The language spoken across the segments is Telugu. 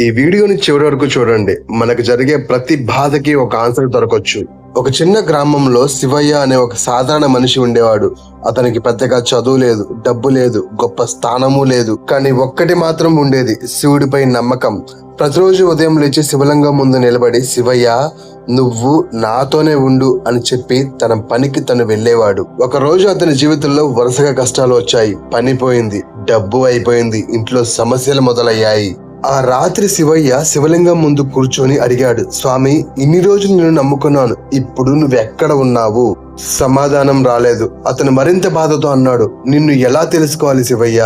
ఈ వీడియోని చివరి వరకు చూడండి. మనకు జరిగే ప్రతి బాధకి ఒక ఆన్సర్ దొరకొచ్చు. ఒక చిన్న గ్రామంలో శివయ్య అనే ఒక సాధారణ మనిషి ఉండేవాడు. అతనికి పెద్దగా చదువు లేదు, డబ్బు లేదు, గొప్ప స్థానము లేదు. కానీ ఒక్కటి మాత్రం ఉండేది, శివుడిపై నమ్మకం. ప్రతిరోజు ఉదయం లేచి శివలింగం ముందు నిలబడి, శివయ్య నువ్వు నాతోనే ఉండు అని చెప్పి తన పనికి తను వెళ్ళేవాడు. ఒక రోజు అతని జీవితంలో వరుసగా కష్టాలు వచ్చాయి. పని పోయింది, డబ్బు అయిపోయింది, ఇంట్లో సమస్యలు మొదలయ్యాయి. ఆ రాత్రి శివయ్య శివలింగం ముందు కూర్చొని అడిగాడు, స్వామి, ఇన్ని రోజులు నేను నమ్ముకున్నాను, ఇప్పుడు నువ్వెక్కడ ఉన్నావు? సమాధానం రాలేదు. అతను మరింత బాధతో అన్నాడు, నిన్ను ఎలా తెలుసుకోవాలి శివయ్య?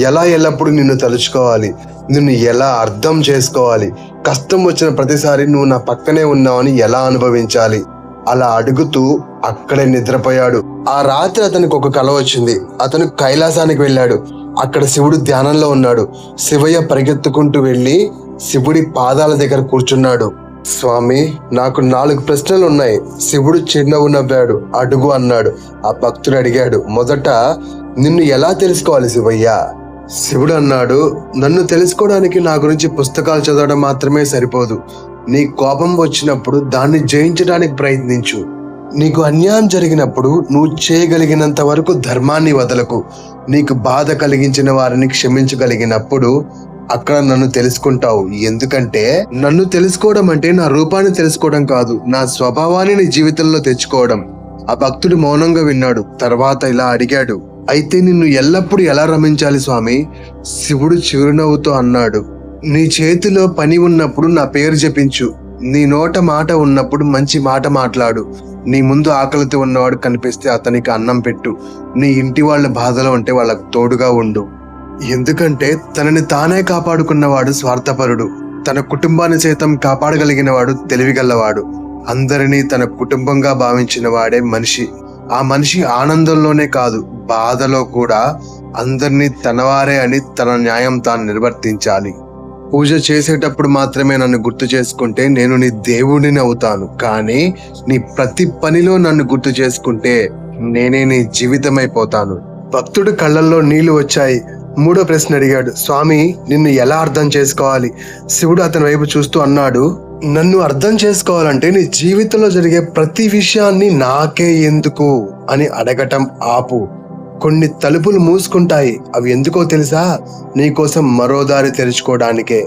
ఎలా ఎల్లప్పుడూ నిన్ను తలుచుకోవాలి? నిన్ను ఎలా అర్థం చేసుకోవాలి? కష్టం వచ్చిన ప్రతిసారి నువ్వు నా పక్కనే ఉన్నావని ఎలా అనుభవించాలి? అలా అడుగుతూ అక్కడే నిద్రపోయాడు. ఆ రాత్రి అతనికి ఒక కల వచ్చింది. అతను కైలాసానికి వెళ్ళాడు. అక్కడ శివుడు ధ్యానంలో ఉన్నాడు. శివయ్య పరిగెత్తుకుంటూ వెళ్ళి శివుడి పాదాల దగ్గర కూర్చున్నాడు. స్వామి, నాకు 4 ప్రశ్నలు ఉన్నాయి. శివుడు చిరునవ్వు నవ్వాడు. అడుగు అన్నాడు. ఆ భక్తుడు అడిగాడు, మొదట నిన్ను ఎలా తెలుసుకోవాలి శివయ్య? శివుడు అన్నాడు, నన్ను తెలుసుకోవడానికి నా గురించి పుస్తకాలు చదవడం మాత్రమే సరిపోదు. నీ కోపం వచ్చినప్పుడు దాన్ని జయించడానికి ప్రయత్నించు. నీకు అన్యాయం జరిగినప్పుడు నువ్వు చేయగలిగినంత వరకు ధర్మాన్ని వదలకు. నీకు బాధ కలిగించిన వారిని క్షమించగలిగినప్పుడు అక్కడ నన్ను తెలుసుకుంటావు. ఎందుకంటే నన్ను తెలుసుకోవడం అంటే నా రూపాన్ని తెలుసుకోవడం కాదు, నా స్వభావాన్ని నీ జీవితంలో తెచ్చుకోవడం. ఆ భక్తుడు మౌనంగా విన్నాడు. తర్వాత ఇలా అడిగాడు, అయితే నిన్ను ఎల్లప్పుడూ ఎలా రమించాలి స్వామి? శివుడు చిరునవ్వుతో అన్నాడు, నీ చేతిలో పని ఉన్నప్పుడు నా పేరు జపించు. నీ నోట మాట ఉన్నప్పుడు మంచి మాట మాట్లాడు. నీ ముందు ఆకలితో ఉన్నవాడు కనిపిస్తే అతనికి అన్నం పెట్టు. నీ ఇంటి వాళ్ళ బాధలో ఉంటే వాళ్ళకు తోడుగా ఉండు. ఎందుకంటే తనని తానే కాపాడుకున్నవాడు స్వార్థపరుడు. తన కుటుంబాన్ని సైతం కాపాడగలిగినవాడు తెలివిగలవాడు. అందరినీ తన కుటుంబంగా భావించిన వాడే మనిషి. ఆ మనిషి ఆనందంలోనే కాదు, బాధలో కూడా అందరినీ తనవారే అని తన న్యాయం తాను నిర్వర్తించాలి. పూజ చేసేటప్పుడు మాత్రమే నన్ను గుర్తు చేసుకుంటే నేను నీ దేవుడిని అవుతాను. కానీ నీ ప్రతి పనిలో నన్ను గుర్తు చేసుకుంటే నేనే నీ జీవితమైపోతాను. భక్తుడు కళ్ళల్లో నీళ్లు వచ్చాయి. 3వ ప్రశ్న అడిగాడు, స్వామి, నిన్ను ఎలా అర్థం చేసుకోవాలి? శివుడు అతని వైపు చూస్తూ అన్నాడు, నన్ను అర్థం చేసుకోవాలంటే నీ జీవితంలో జరిగే ప్రతి విషయాన్ని నాకే ఎందుకు అని అడగటం ఆపు. కొన్ని తలుపులు మూసుకుంటాయి. అవి ఎందుకో తెలుసా? నీకోసం మరో దారి తెరుచుకోవడానికే.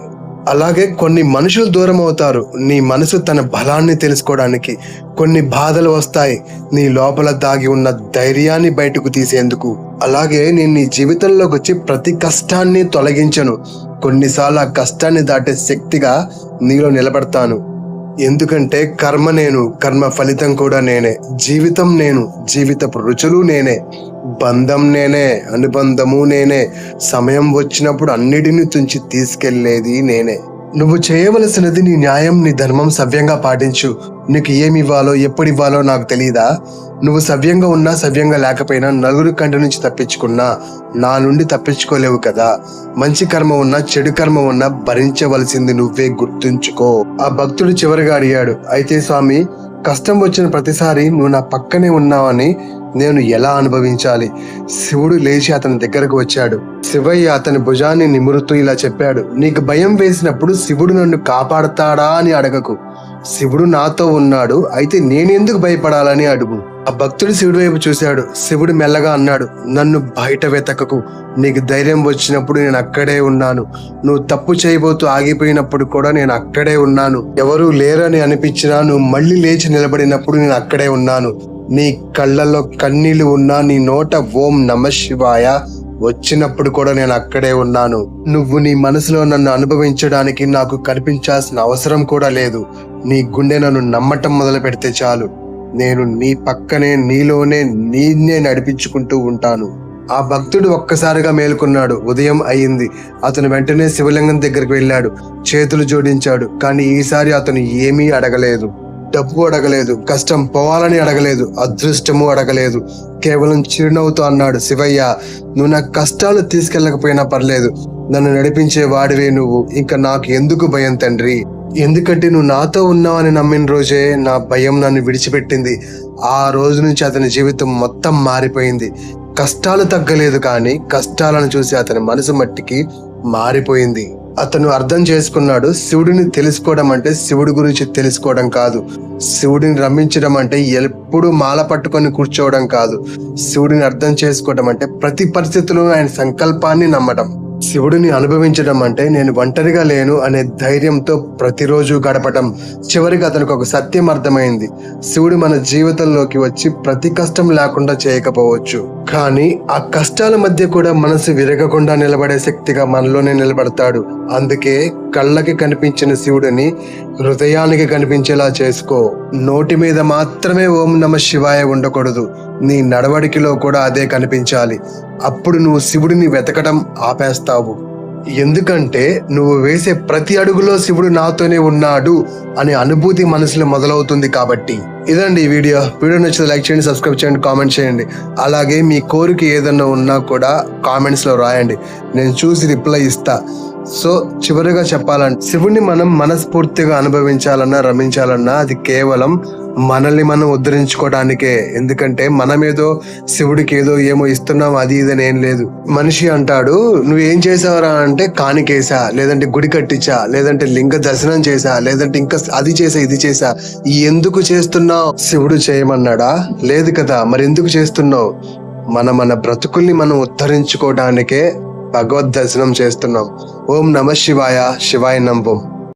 అలాగే కొన్ని మనుషులు దూరం అవుతారు నీ మనసు తన బలాన్ని తెలుసుకోవడానికి. కొన్ని బాధలు వస్తాయి నీ లోపల దాగి ఉన్న ధైర్యాన్ని బయటకు తీసేందుకు. అలాగే నేను నీ జీవితంలోకి వచ్చి ప్రతి కష్టాన్ని తొలగించను. కొన్నిసార్లు ఆ కష్టాన్ని దాటే శక్తిగా నీలో నిలబడతాను. ఎందుకంటే కర్మ నేను, కర్మ ఫలితం కూడా నేనే. జీవితం నేను, జీవితపు రుచులు నేనే. బంధం నేనే, అనుబంధము నేనే. సమయం వచ్చినప్పుడు అన్నిటినీ తుంచి తీసుకెళ్లేది నేనే. నువ్వు చేయవలసినది నీ న్యాయం, నీ ధర్మం సవ్యంగా పాటించు. నీకు ఏమి ఇవ్వాలో ఎప్పుడు ఇవ్వాలో నాకు తెలియదా? నువ్వు సవ్యంగా ఉన్నా సవ్యంగా లేకపోయినా, నలుగురి కంటి నుంచి తప్పించుకున్నా నా నుండి తప్పించుకోలేవు కదా. మంచి కర్మ ఉన్నా చెడు కర్మ ఉన్నా భరించవలసింది నువ్వే, గుర్తుంచుకో. ఆ భక్తుడు చివరిగా అడిగాడు, అయితే స్వామి, కష్టం వచ్చిన ప్రతిసారి నువ్వు నా పక్కనే ఉన్నావని నేను ఎలా అనుభవించాలి? శివుడు లేచి అతని దగ్గరకు వచ్చాడు. శివయ్య అతని భుజాన్ని నిమురుతూ ఇలా చెప్పాడు, నీకు భయం వేసినప్పుడు శివుడు నన్ను కాపాడతాడా అని అడగకు. శివుడు నాతో ఉన్నాడు, అయితే నేనెందుకు భయపడాలని అడుగు. ఆ భక్తుడు శివుడి వైపు చూశాడు. శివుడు మెల్లగా అన్నాడు, నన్ను బయట వెతకకు. నీకు ధైర్యం వచ్చినప్పుడు నేను అక్కడే ఉన్నాను. నువ్వు తప్పు చేయబోతూ ఆగిపోయినప్పుడు కూడా నేను అక్కడే ఉన్నాను. ఎవరూ లేరని అనిపించినా నువ్వు మళ్ళీ లేచి నిలబడినప్పుడు నేను అక్కడే ఉన్నాను. నీ కళ్ళల్లో కన్నీళ్లు ఉన్నా, నీ నోట ఓం నమ శివాయ వచ్చినప్పుడు కూడా నేను అక్కడే ఉన్నాను. నువ్వు నీ మనసులో నన్ను అనుభవించడానికి నాకు కనిపించాల్సిన అవసరం కూడా లేదు. నీ గుండె నన్ను నమ్మటం మొదలు పెడితే చాలు, నేను నీ పక్కనే, నీలోనే నీనే నడిపించుకుంటూ ఉంటాను. ఆ భక్తుడు ఒక్కసారిగా మేలుకున్నాడు. ఉదయం అయింది. అతను వెంటనే శివలింగం దగ్గరికి వెళ్ళాడు. చేతులు జోడించాడు. కానీ ఈసారి అతను ఏమీ అడగలేదు. డబ్బు అడగలేదు, కష్టం పోవాలని అడగలేదు, అదృష్టము అడగలేదు. కేవలం చిరునవ్వుతో అన్నాడు, శివయ్య, నువ్వు నా కష్టాలు తీసుకెళ్ళకపోయినా పర్లేదు, నన్ను నడిపించే వాడివే నువ్వు. ఇంకా నాకు ఎందుకు భయం తండ్రి? ఎందుకంటే నువ్వు నాతో ఉన్నావని నమ్మిన రోజే నా భయం నన్ను విడిచిపెట్టింది. ఆ రోజు నుంచి అతని జీవితం మొత్తం మారిపోయింది. కష్టాలు తగ్గలేదు, కానీ కష్టాలను చూసి అతని మనసు మట్టికి మారిపోయింది. అతను అర్థం చేసుకున్నాడు, శివుడిని తెలుసుకోవడం అంటే శివుడి గురించి తెలుసుకోవడం కాదు, శివుడిని రమ్మించడం అంటే ఎప్పుడు మాల పట్టుకొని కూర్చోవడం కాదు, శివుడిని అర్థం చేసుకోవడం అంటే ప్రతి పరిస్థితుల్లో ఆయన సంకల్పాన్ని నమ్మడం. శివుడిని అనుభవించడం అంటే నేను ఒంటరిగా లేను అనే ధైర్యంతో ప్రతిరోజు గడపటం. చివరికి అతనికి ఒక సత్యం అర్థమైంది, శివుడు మన జీవితంలోకి వచ్చి ప్రతి కష్టం లేకుండా చేయకపోవచ్చు, కానీ ఆ కష్టాల మధ్య కూడా మనసు విరగకుండా నిలబడే శక్తిగా మనలోనే నిలబడతాడు. అందుకే కళ్ళకి కనిపించిన శివుడిని హృదయానికి కనిపించేలా చేసుకో. నోటి మీద మాత్రమే ఓం నమ శివాయ ఉండకూడదు, నీ నడవడికిలో కూడా అదే కనిపించాలి. అప్పుడు నువ్వు శివుడిని వెతకడం ఆపేస్తావు. ఎందుకంటే నువ్వు వేసే ప్రతి అడుగులో శివుడు నాతోనే ఉన్నాడు అనే అనుభూతి మనసులో మొదలవుతుంది కాబట్టి. ఇదండి ఈ వీడియో నచ్చితే లైక్ చేయండి, సబ్స్క్రైబ్ చేయండి, కామెంట్ చేయండి. అలాగే మీ కోరిక ఏదన్నా ఉన్నా కూడా కామెంట్స్లో రాయండి, నేను చూసి రిప్లై ఇస్తా. సో చివరిగా చెప్పాలంటే, శివుణ్ణి మనం మనస్ఫూర్తిగా అనుభవించాలన్నా రమించాలన్నా అది కేవలం మనల్ని మనం ఉద్ధరించుకోవడానికే. ఎందుకంటే మనమేదో శివుడికి ఏమో ఇస్తున్నాం అది ఇదని ఏం లేదు. మనిషి అంటాడు, నువ్వేం చేసావరా అంటే కానికేసా, లేదంటే గుడి కట్టించా, లేదంటే లింగ దర్శనం చేసా, లేదంటే ఇంకా అది చేసా ఇది చేసా. ఎందుకు చేస్తున్నావు? శివుడు చేయమన్నాడా? లేదు కదా, మరి ఎందుకు చేస్తున్నావు? మన బ్రతుకుల్ని మనం ఉద్ధరించుకోవడానికే భగవద్ దర్శనం చేస్తున్నాం. ఓం నమ శివాయ, శివాయ నంబం.